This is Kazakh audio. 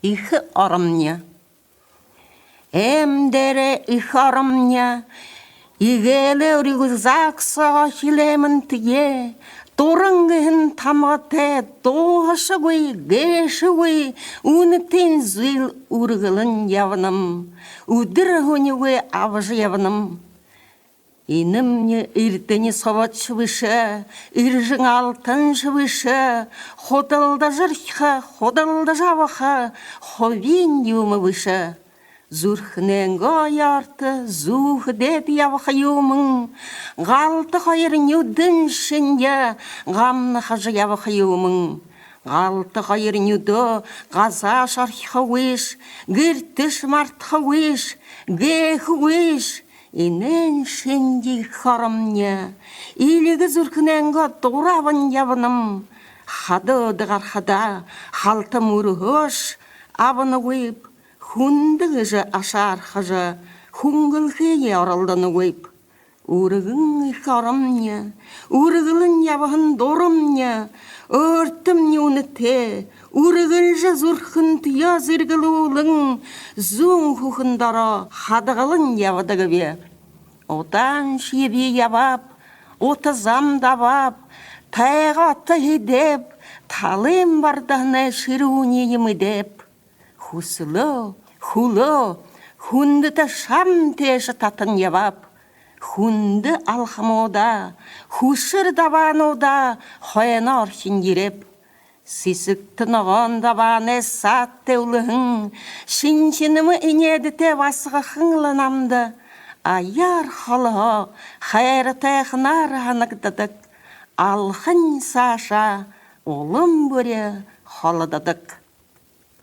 их арымня. Эмдере их арымня, игеле рюкзаксаға хилемін тие, торыңғын тамате, тоғашығой, гешігой, унытен зыл урғылын явыным, удыр ғынығой авжы явыным. Инымне иртені соватшы выше, иржың алтын жывыше, ходылда жырхы, ходылда жавыхы, ховин юмы выше. Зурхненға ярты, зух дед явыхы юмың, ғалты қайыр нүдің шынде, ғамны қажы явыхы юмың. Ғалты қайыр нүді, ғаза шархы выш, гіртіш мартхы выш, гехы выш, инен шенди харымне, илігі зүркіненгі дұрабын явыным, хады дығархада, халтым ұрығыш, абыны өйіп, хүндігі жы ашар қыжы, хүңгілгі ярылдыны өйіп. Ұрығың харымне, ұрығылын явығын дұрымне, өртімне уныте, ұрығыл жы зүркін тия зіргілі олың, зұң құқындара хадығылын явыдығы бе. Отан шебе ябап, отызам давап, тайғаты хедеп, талым бардағына шыруынейімі деп. Хусылы, хулы, хүндіті шам теші татын ябап, хүнді алхамода, хушыр даванода, хойнар хингереп. Сисік тынығын даваны сат теуліғын, шинчінімі инедіте васыға хыңланамды, аяр халыға, хайры тайқынар ғанықдадық, алхын саша, олым бұре халыдадық.